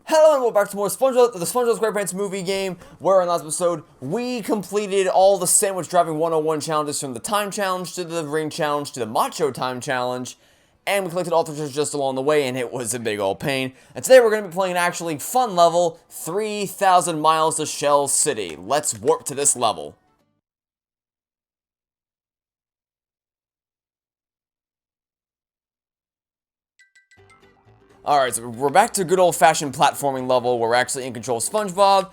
Hello and welcome back to more Spongebob, the Spongebob Squarepants movie game, where in last episode, we completed all the sandwich driving 101 challenges from the time challenge to the ring challenge to the macho time challenge, and we collected all the treasures just along the way, and it was a big old pain. And today we're going to be playing an actually fun level, 3,000 Miles to Shell City. Let's warp to this level. Alright, so we're back to good old-fashioned platforming level where we're actually in control of SpongeBob,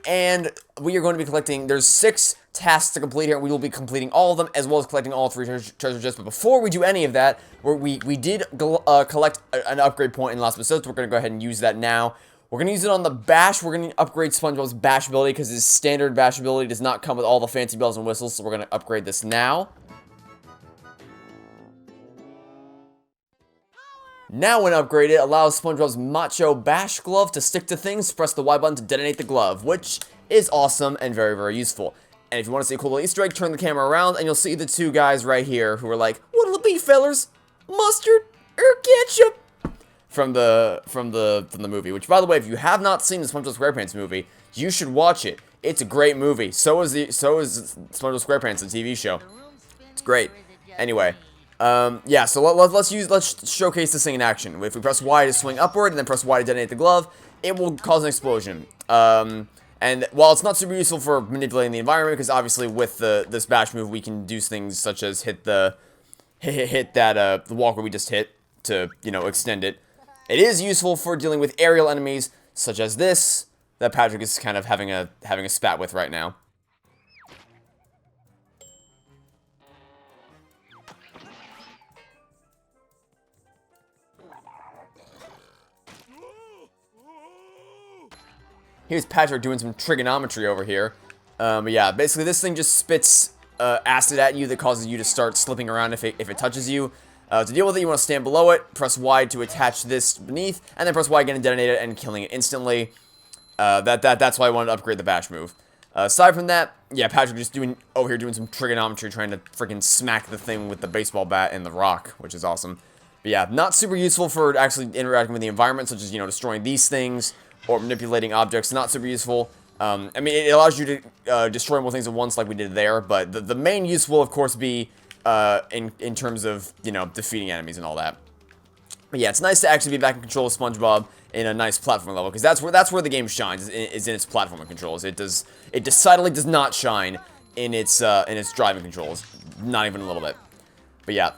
and we are going to be collecting, there's 6 tasks to complete here, and we will be completing all of them, as well as collecting all 3 treasure chests. But before we do any of that, we did collect an upgrade point in the last episode, so we're going to go ahead and use that now. We're going to use it on the bash. We're going to upgrade SpongeBob's bash ability, because his standard bash ability does not come with all the fancy bells and whistles, so we're going to upgrade this now. Now when upgraded, allows SpongeBob's Macho Bash Glove to stick to things, press the Y button to detonate the glove, which is awesome and very, very useful. And if you want to see a cool little Easter egg, turn the camera around and you'll see the 2 guys right here who are like, "What'll it be, fellers? Mustard or ketchup?" From the movie, which by the way, if you have not seen the SpongeBob Squarepants movie, you should watch it. It's a great movie. So is SpongeBob Squarepants, the TV show. It's great. Anyway, yeah, so let's showcase this thing in action. If we press Y to swing upward and then press Y to detonate the glove, it will cause an explosion. And while it's not super useful for manipulating the environment, because obviously with this bash move we can do things such as hit the walkway we just hit to, you know, extend it. It is useful for dealing with aerial enemies such as this that Patrick is kind of having a spat with right now. Here's Patrick doing some trigonometry over here. But yeah, basically this thing just spits acid at you that causes you to start slipping around if it touches you. To deal with it, you want to stand below it, press Y to attach this beneath, and then press Y again to detonate it and killing it instantly. That's why I wanted to upgrade the bash move. Aside from that, yeah, Patrick just over here doing some trigonometry, trying to freaking smack the thing with the baseball bat and the rock, which is awesome. But yeah, not super useful for actually interacting with the environment, such as, you know, destroying these things or manipulating objects. Not super useful. I mean, it allows you to destroy more things at once like we did there, but the main use will, of course, be in terms of, you know, defeating enemies and all that. But yeah, it's nice to actually be back in control of SpongeBob in a nice platform level, because that's where the game shines, is in its platforming controls. It decidedly does not shine in its driving controls, not even a little bit. But yeah,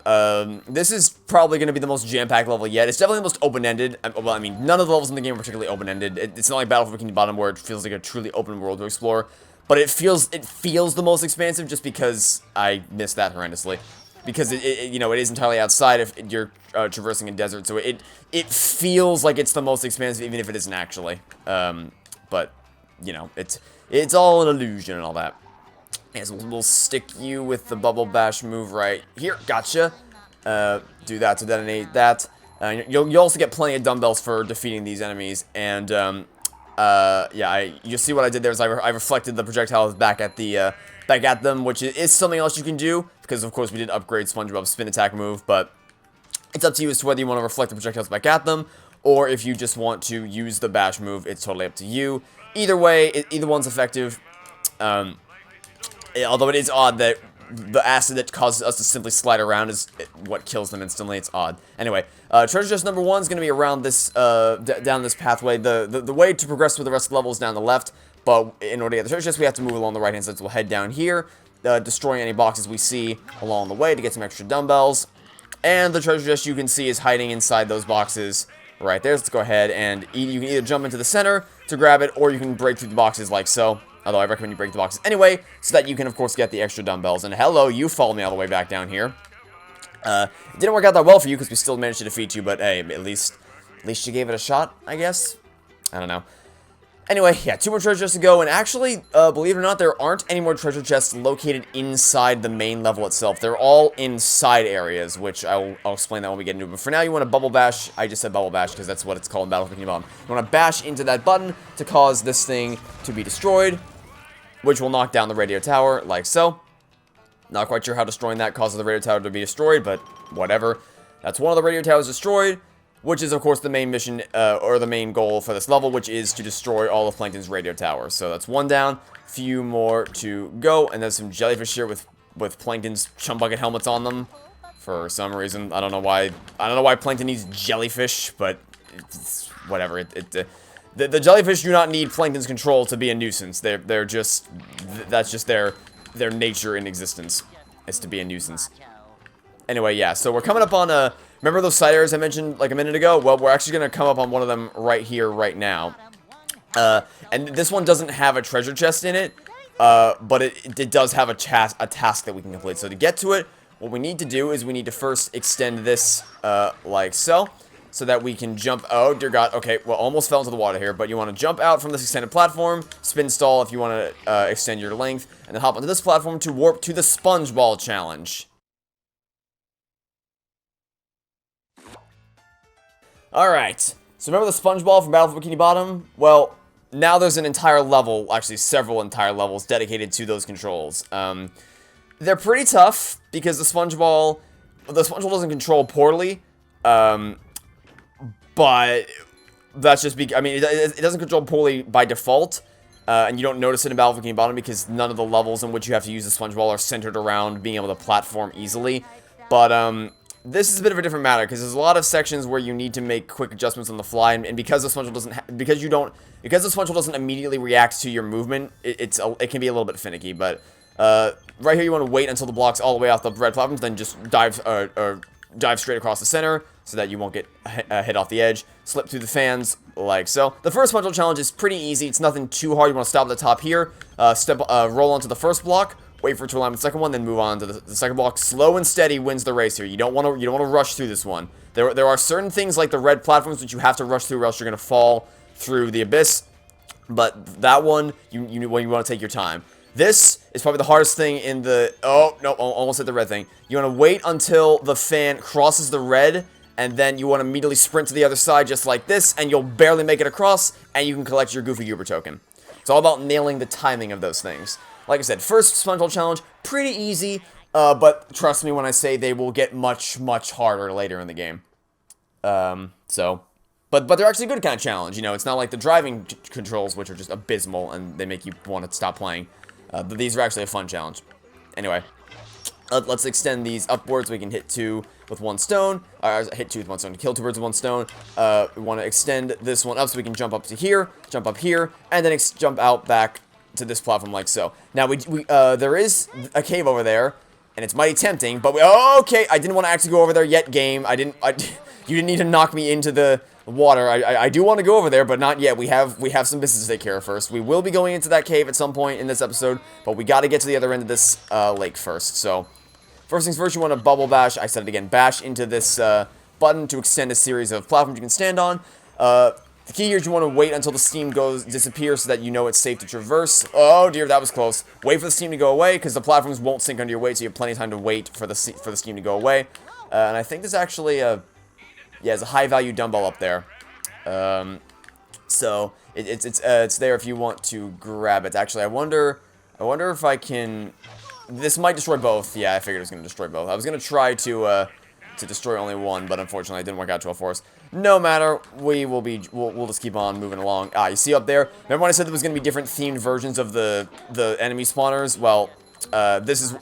this is probably going to be the most jam-packed level yet. It's definitely the most open-ended. Well, I mean, none of the levels in the game are particularly open-ended. It's not like Battle for Bikini Bottom where it feels like a truly open world to explore. But it feels the most expansive just because I missed that horrendously. Because you know, it is entirely outside if you're traversing a desert, so it feels like it's the most expansive even if it isn't actually. But you know, it's all an illusion and all that. Yeah, so we'll stick you with the bubble bash move right here. Gotcha. Do that to detonate that. You'll also get plenty of dumbbells for defeating these enemies. And yeah, you see what I did there is I reflected the projectiles back at them, which is something else you can do because of course we did upgrade SpongeBob's spin attack move. But it's up to you as to whether you want to reflect the projectiles back at them or if you just want to use the bash move. It's totally up to you. Either way, either one's effective. Although it is odd that the acid that causes us to simply slide around is what kills them instantly. It's odd. Anyway, treasure chest number 1 is going to be around this, down this pathway. The way to progress with the rest of the level is down the left, but in order to get the treasure chest, we have to move along the right-hand side, so we'll head down here, destroying any boxes we see along the way to get some extra dumbbells. And the treasure chest you can see is hiding inside those boxes right there. So let's go ahead and you can either jump into the center to grab it, or you can break through the boxes like so. Although I recommend you break the boxes anyway, so that you can, of course, get the extra dumbbells. And hello, you followed me all the way back down here. It didn't work out that well for you, because we still managed to defeat you, but hey, at least you gave it a shot, I guess? I don't know. Anyway, yeah, 2 more treasure chests to go, and actually, believe it or not, there aren't any more treasure chests located inside the main level itself. They're all inside areas, which I'll explain that when we get into it. But for now, you want to bubble bash. I just said bubble bash because that's what it's called in Battle for Bikini Bottom. You want to bash into that button to cause this thing to be destroyed, which will knock down the radio tower, like so. Not quite sure how destroying that causes the radio tower to be destroyed, but whatever. That's one of the radio towers destroyed. which is, of course, the main mission, or the main goal for this level, which is to destroy all of Plankton's radio towers. So that's one down, few more to go, and there's some jellyfish here with Plankton's chum bucket helmets on them. For some reason, I don't know why Plankton needs jellyfish, but it's whatever. The jellyfish do not need Plankton's control to be a nuisance. They're just, that's just their nature in existence, is to be a nuisance. Anyway, yeah, so we're coming up on remember those side areas I mentioned like a minute ago? Well, we're actually going to come up on one of them right here, right now. And this one doesn't have a treasure chest in it, but it does have a task that we can complete. So to get to it, what we need to do is we need to first extend this, like so that we can jump. Oh, dear God. Okay, well, almost fell into the water here, but you want to jump out from this extended platform, spin stall if you want to extend your length, and then hop onto this platform to warp to the Spongebob challenge. Alright, so remember the Spongebob from Battle for Bikini Bottom? Well, now there's an entire level, actually several entire levels, dedicated to those controls. They're pretty tough, because the Spongebob doesn't control poorly, but that's just I mean, it doesn't control poorly by default, and you don't notice it in Battle for Bikini Bottom because none of the levels in which you have to use the Spongebob are centered around being able to platform easily, but, this is a bit of a different matter, because there's a lot of sections where you need to make quick adjustments on the fly, and because the Spongebob doesn't, because the Spongebob doesn't immediately react to your movement, it can be a little bit finicky, but, right here you want to wait until the block's all the way off the red platforms, then just dive straight across the center, so that you won't get hit off the edge, slip through the fans, like so. The first Spongebob challenge is pretty easy, it's nothing too hard. You want to stop at the top here, roll onto the first block, wait for it to align with the second one, then move on to the second block. Slow and steady wins the race here. You don't want to rush through this one. There are certain things like the red platforms which you have to rush through, or else you're gonna fall through the abyss. But that one, you want to take your time. This is probably the hardest thing in the. Oh no, almost hit the red thing. You want to wait until the fan crosses the red, and then you want to immediately sprint to the other side just like this, and you'll barely make it across, and you can collect your Goofy Goober token. It's all about nailing the timing of those things. Like I said, first Spongebob challenge, pretty easy, but trust me when I say they will get much, much harder later in the game. But they're actually a good kind of challenge, you know, it's not like the driving controls, which are just abysmal, and they make you want to stop playing. But these are actually a fun challenge. Anyway, let's extend these upwards. We can hit 2 with 1 stone, hit 2 with 1 stone, kill 2 birds with 1 stone. We want to extend this one up so we can jump up to here, jump up here, and then jump out back to this platform like so. Now, there is a cave over there, and it's mighty tempting, but okay, I didn't want to actually go over there yet, game. You didn't need to knock me into the water. I do want to go over there, but not yet. We have some business to take care of first. We will be going into that cave at some point in this episode, but we got to get to the other end of this lake first. So, first things first, you want to bubble bash. I said it again, bash into this button to extend a series of platforms you can stand on. The key here is you want to wait until the steam disappears so that you know it's safe to traverse. Oh dear, that was close. Wait for the steam to go away, because the platforms won't sink under your weight, so you have plenty of time to wait for the steam to go away. And I think there's actually there's a high-value dumbbell up there. So it's there if you want to grab it. Actually, I wonder if I can. This might destroy both. Yeah, I figured it was going to destroy both. I was going to try to destroy only one, but unfortunately it didn't work out too well for us. No matter, we'll just keep on moving along. You see up there? Remember when I said there was going to be different themed versions of the enemy spawners? Well, this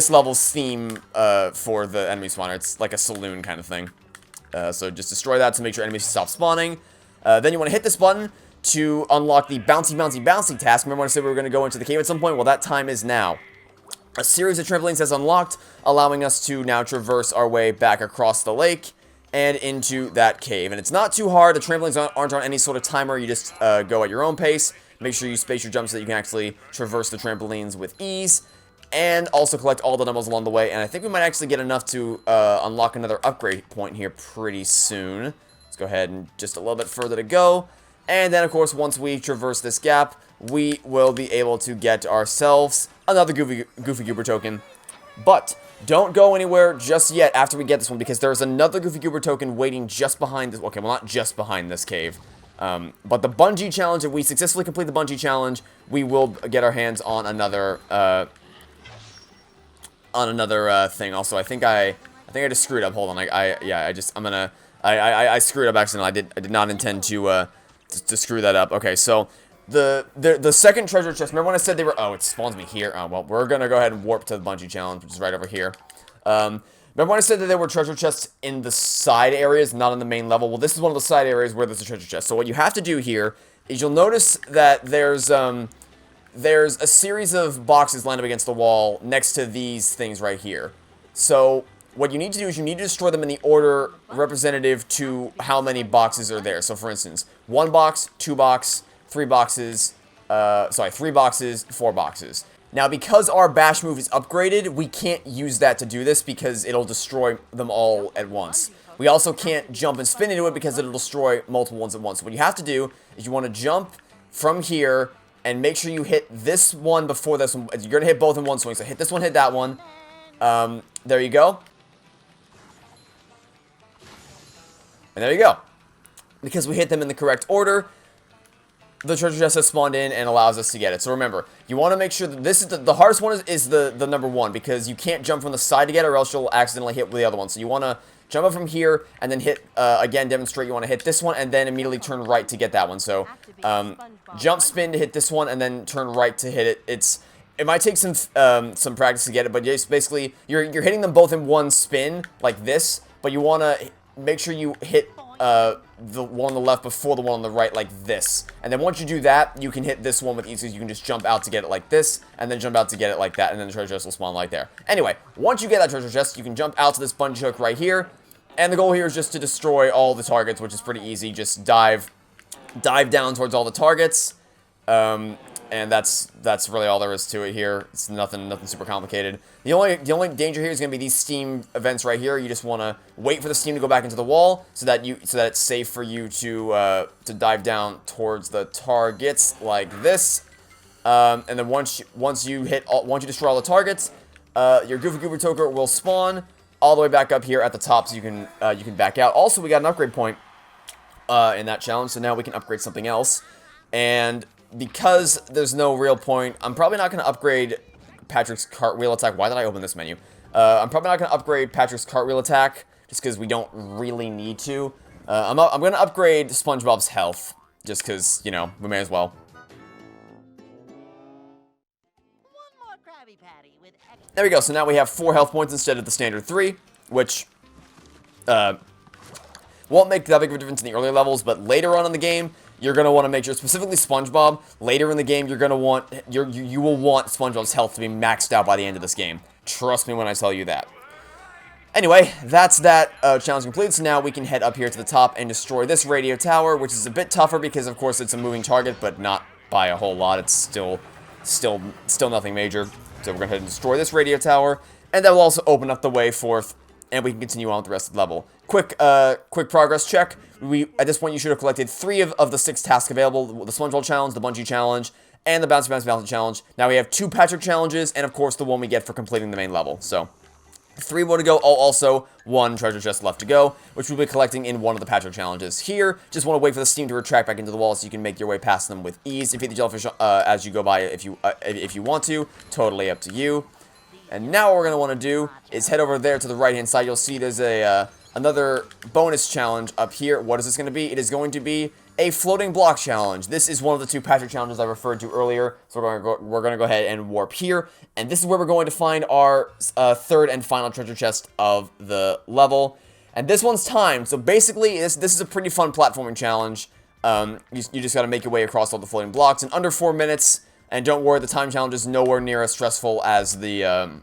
level's theme for the enemy spawner. It's like a saloon kind of thing. So just destroy that to make sure enemies stop spawning. Then you want to hit this button to unlock the bouncy, bouncy, bouncy task. Remember when I said we were going to go into the cave at some point? Well, that time is now. A series of trampolines has unlocked, allowing us to now traverse our way back across the lake and into that cave. And it's not too hard. The trampolines aren't on any sort of timer. You just go at your own pace. Make sure you space your jumps so that you can actually traverse the trampolines with ease. And also collect all the dumbbells along the way. And I think we might actually get enough to unlock another upgrade point here pretty soon. Let's go ahead and just a little bit further to go. And then, of course, once we traverse this gap, we will be able to get ourselves another Goofy Goober token. But don't go anywhere just yet after we get this one, because there's another Goofy Goober token waiting just behind this. Okay, well, not just behind this cave. But the Bungee challenge, if we successfully complete the Bungee challenge, we will get our hands on another thing. Also, I think I I think I just screwed up. Hold on. I screwed up accidentally. I did not intend to screw that up. Okay, so the second treasure chest. Remember when I said they were? Oh, it spawns me here. Oh, well, we're gonna go ahead and warp to the Bungee challenge, which is right over here. Remember when I said that there were treasure chests in the side areas, not on the main level? Well, this is one of the side areas where there's a treasure chest. So what you have to do here is you'll notice that there's a series of boxes lined up against the wall next to these things right here. So what you need to do is you need to destroy them in the order representative to how many boxes are there. So for instance, 1 box, 2 box, 3 boxes, 3 boxes, 4 boxes. Now, because our bash move is upgraded, we can't use that to do this because it'll destroy them all at once. We also can't jump and spin into it because it'll destroy multiple ones at once. So what you have to do is you want to jump from here and make sure you hit this one before this one. You're going to hit both in one swing. So hit this one, hit that one. There you go. And there you go. Because we hit them in the correct order, the treasure chest has spawned in and allows us to get it. So remember, you want to make sure that this is the hardest one is the number 1, because you can't jump from the side to get it or else you'll accidentally hit with the other one. So you want to jump up from here and then hit, again, demonstrate you want to hit this one and then immediately turn right to get that one. So jump, spin to hit this one and then turn right to hit it. It might take some practice to get it, but just basically you're hitting them both in one spin like this, but you want to make sure you hit the one on the left before the one on the right like this. And then once you do that, you can hit this one with ease. You can just jump out to get it like this, and then jump out to get it like that, and then the treasure chest will spawn right there. Anyway, once you get that treasure chest, you can jump out to this bungee hook right here, and the goal here is just to destroy all the targets, which is pretty easy. Just dive down towards all the targets, and that's really all there is to it here. It's nothing super complicated. The only danger here is going to be these steam events right here. You just want to wait for the steam to go back into the wall so that it's safe for you to dive down towards the targets like this. And then once you destroy all the targets, your Goofy Goober Toker will spawn all the way back up here at the top, so you can back out. Also, we got an upgrade point in that challenge, so now we can upgrade something else. And because there's no real point, I'm probably not going to upgrade Patrick's cartwheel attack. Why did I open this menu? I'm probably not going to upgrade Patrick's cartwheel attack, just because we don't really need to. I'm going to upgrade SpongeBob's health, just because, you know, we may as well. There we go, so now we have 4 health points instead of the standard 3, which won't make that big of a difference in the earlier levels, but later on in the game, you're going to want to make sure, specifically SpongeBob, later in the game, you're going to want, you will want SpongeBob's health to be maxed out by the end of this game. Trust me when I tell you that. Anyway, that's that challenge complete, so now we can head up here to the top and destroy this radio tower, which is a bit tougher because, of course, it's a moving target, but not by a whole lot. It's still nothing major. So we're going to head and destroy this radio tower, and that will also open up the way forth, and we can continue on with the rest of the level. Quick progress check. At this point, you should have collected 3 of the 6 tasks available: the Spongebob challenge, the Bungee challenge, and the Bouncy Bouncy Bouncy challenge. Now we have 2 Patrick challenges, and of course the one we get for completing the main level. So 3 more to go. Also 1 treasure chest left to go, which we'll be collecting in one of the Patrick challenges. Here, just want to wait for the steam to retract back into the wall so you can make your way past them with ease. Defeat the jellyfish as you go by if you want to. Totally up to you. And now what we're going to want to do is head over there to the right-hand side. You'll see there's another bonus challenge up here. What is this going to be? It is going to be a floating block challenge. This is one of the 2 Patrick challenges I referred to earlier. So we're going to go ahead and warp here. And this is where we're going to find our 3rd and final treasure chest of the level. And this one's timed. So basically, this is a pretty fun platforming challenge. You just got to make your way across all the floating blocks in under 4 minutes. And don't worry, the time challenge is nowhere near as stressful as the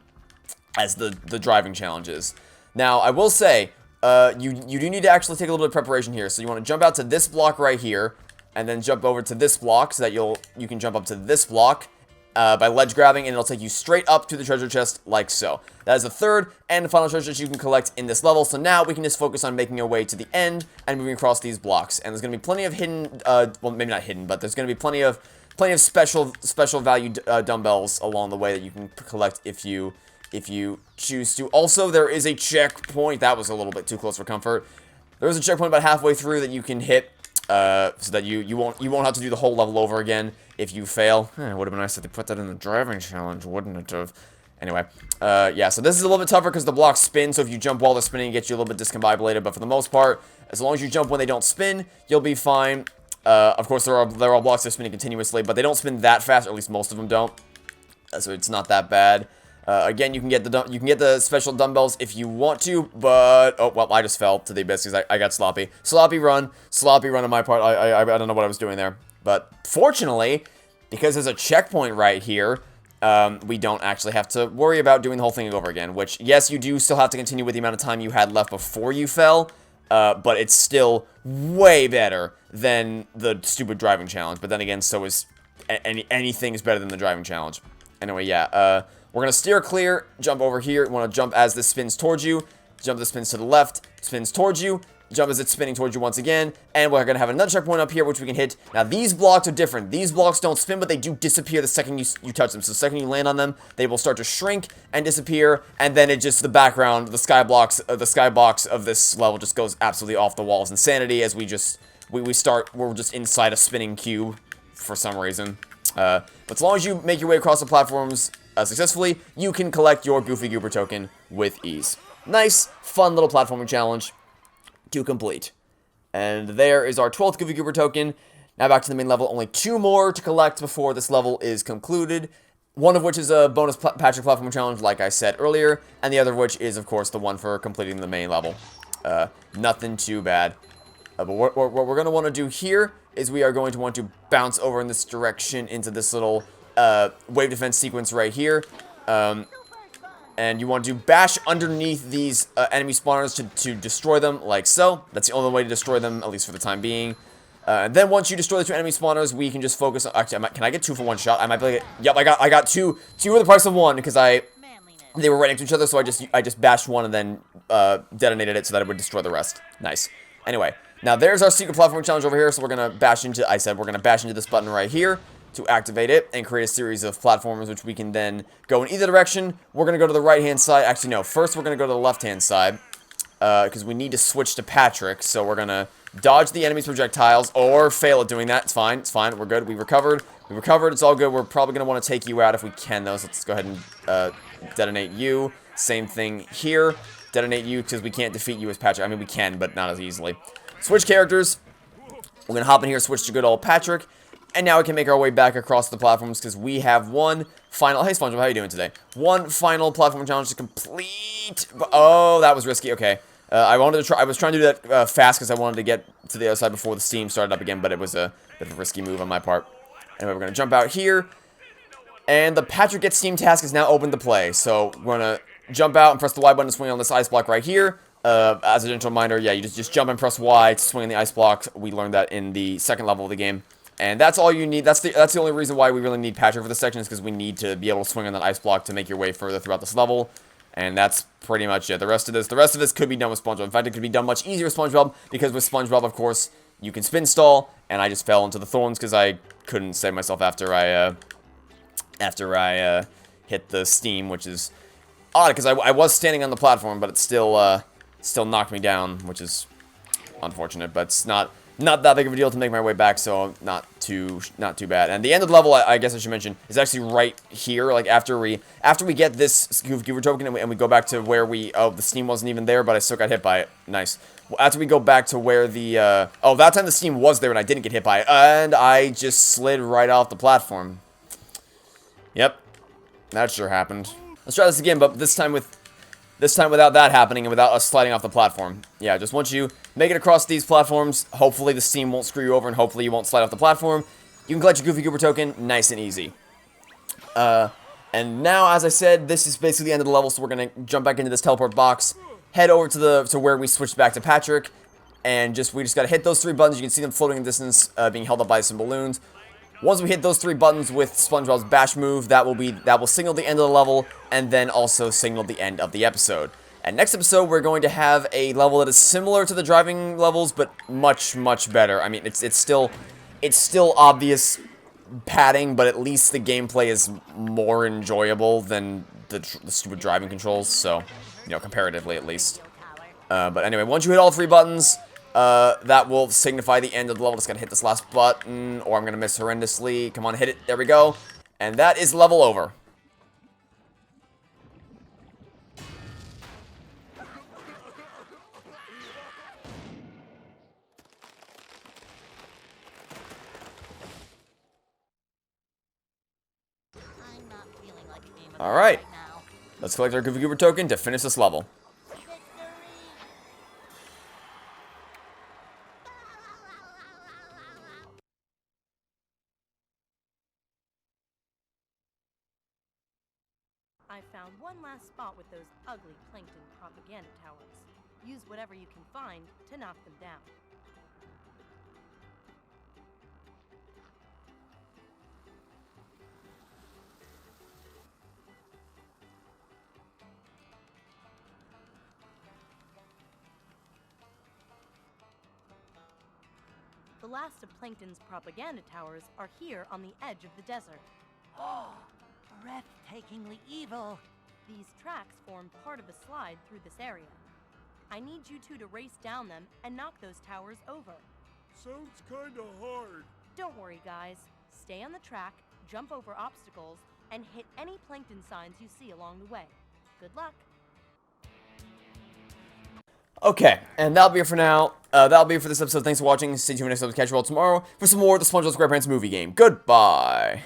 driving challenges. Now, I will say, you do need to actually take a little bit of preparation here. So you want to jump out to this block right here, and then jump over to this block so that you can jump up to this block by ledge grabbing, and it'll take you straight up to the treasure chest like so. That is the 3rd and final treasure chest you can collect in this level. So now we can just focus on making our way to the end and moving across these blocks. And there's going to be plenty of hidden, well, maybe not hidden, but there's going to be plenty of special value dumbbells along the way that you can collect if you choose to. Also, there is a checkpoint. That was a little bit too close for comfort. There is a checkpoint about halfway through that you can hit, so that you won't have to do the whole level over again if you fail. It would have been nice if they put that in the driving challenge, wouldn't it have? Anyway, yeah, so this is a little bit tougher because the blocks spin, so if you jump while they're spinning, it gets you a little bit discombobulated, but for the most part, as long as you jump when they don't spin, you'll be fine. Of course, there are blocks that are spinning continuously, but they don't spin that fast, or at least most of them don't, so it's not that bad. Again, you can get the special dumbbells if you want to, but oh well, I just fell to the abyss because I got sloppy. Sloppy run on my part. I don't know what I was doing there, but fortunately, because there's a checkpoint right here, we don't actually have to worry about doing the whole thing over again. Which, yes, you do still have to continue with the amount of time you had left before you fell, but it's still way better than the stupid driving challenge. But then again, so is anything is better than the driving challenge. Anyway, yeah. We're going to steer clear, jump over here. You want to jump as this spins towards you. Jump as it spins to the left, spins towards you. Jump as it's spinning towards you once again. And we're going to have another checkpoint up here, which we can hit. Now, these blocks are different. These blocks don't spin, but they do disappear the second you touch them. So the second you land on them, they will start to shrink and disappear. And then it just, the background, the skybox of this level just goes absolutely off the walls. Insanity as we're just inside a spinning cube for some reason. But as long as you make your way across the platforms successfully, you can collect your Goofy Goober token with ease. Nice, fun little platforming challenge to complete. And there is our 12th Goofy Goober token. Now back to the main level. Only 2 more to collect before this level is concluded. One of which is a bonus Patrick platforming challenge, like I said earlier. And the other of which is, of course, the one for completing the main level. Nothing too bad. But what we're going to want to do here is we are going to want to bounce over in this direction into this little wave defense sequence right here. And you want to bash underneath these enemy spawners to destroy them, like so. That's the only way to destroy them, at least for the time being. And then once you destroy the 2 enemy spawners, we can just focus on... Actually, can I get 2 for 1 shot? I might be able to get... Yep, I got 2. 2 for the price of 1, because they were right next to each other, so I just bashed one and then detonated it so that it would destroy the rest. Nice. Anyway, now there's our secret platform challenge over here, so we're going to bash into... we're going to bash into this button right here to activate it and create a series of platforms which we can then go in either direction. We're going to go to the right-hand side. Actually, no. First, we're going to go to the left-hand side because we need to switch to Patrick. So we're going to dodge the enemy's projectiles or fail at doing that. It's fine. It's fine. We're good. We recovered. We recovered. It's all good. We're probably going to want to take you out if we can, though. So let's go ahead and detonate you. Same thing here. Detonate you because we can't defeat you as Patrick. I mean, we can, but not as easily. Switch characters. We're going to hop in here, switch to good old Patrick. And now we can make our way back across the platforms because we have one final... Hey, Spongebob, how you doing today? One final platform challenge to complete. Oh, that was risky. Okay. I was trying to do that fast because I wanted to get to the other side before the steam started up again, but it was a bit of a risky move on my part. Anyway, we're going to jump out here. And the Patrick Gets Steam task is now open to play. So we're going to jump out and press the Y button to swing on this ice block right here. As a gentle reminder, yeah, you just jump and press Y to swing on the ice block. We learned that in the second level of the game. And that's all you need. That's the only reason why we really need Patrick for this section is because we need to be able to swing on that ice block to make your way further throughout this level. And that's pretty much it. The rest of this could be done with SpongeBob. In fact, it could be done much easier with SpongeBob because with SpongeBob, of course, you can spin stall. And I just fell into the thorns because I couldn't save myself after I hit the steam, which is odd because I was standing on the platform, but it still knocked me down, which is unfortunate. But it's not that big of a deal to make my way back, so not too bad. And the end of the level, I guess I should mention, is actually right here. Like after we get this Goober token and we go back to where the steam wasn't even there, but I still got hit by it. Nice. Well, after we go back to where that time the steam was there and I didn't get hit by it, and I just slid right off the platform. Yep, that sure happened. Let's try this again, but this time without that happening and without us sliding off the platform. Yeah, just once you make it across these platforms, hopefully the steam won't screw you over and hopefully you won't slide off the platform. You can collect your Goofy Goober token nice and easy. And now, as I said, this is basically the end of the level, so we're going to jump back into this teleport box, head over to where we switched back to Patrick, and we just got to hit those 3 buttons. You can see them floating in the distance, being held up by some balloons. Once we hit those 3 buttons with SpongeBob's bash move, that will signal the end of the level, and then also signal the end of the episode. And next episode, we're going to have a level that is similar to the driving levels, but much, much better. I mean, it's still obvious padding, but at least the gameplay is more enjoyable than the stupid driving controls. So, comparatively at least. But anyway, once you hit all 3 buttons, that will signify the end of the level. Just gotta hit this last button, or I'm gonna miss horrendously. Come on, hit it. There we go. And that is level over. Alright. Let's collect our Goofy Goober token to finish this level. I found one last spot with those ugly Plankton propaganda towers. Use whatever you can find to knock them down. The last of Plankton's propaganda towers are here on the edge of the desert. Oh, breathtakingly evil. These tracks form part of a slide through this area. I need you two to race down them and knock those towers over. Sounds kinda hard. Don't worry, guys. Stay on the track, jump over obstacles, and hit any Plankton signs you see along the way. Good luck. Okay, and that'll be it for now. That'll be it for this episode. Thanks for watching. Stay tuned for next episode. Catch you all tomorrow for some more of the Spongebob Squarepants movie game. Goodbye.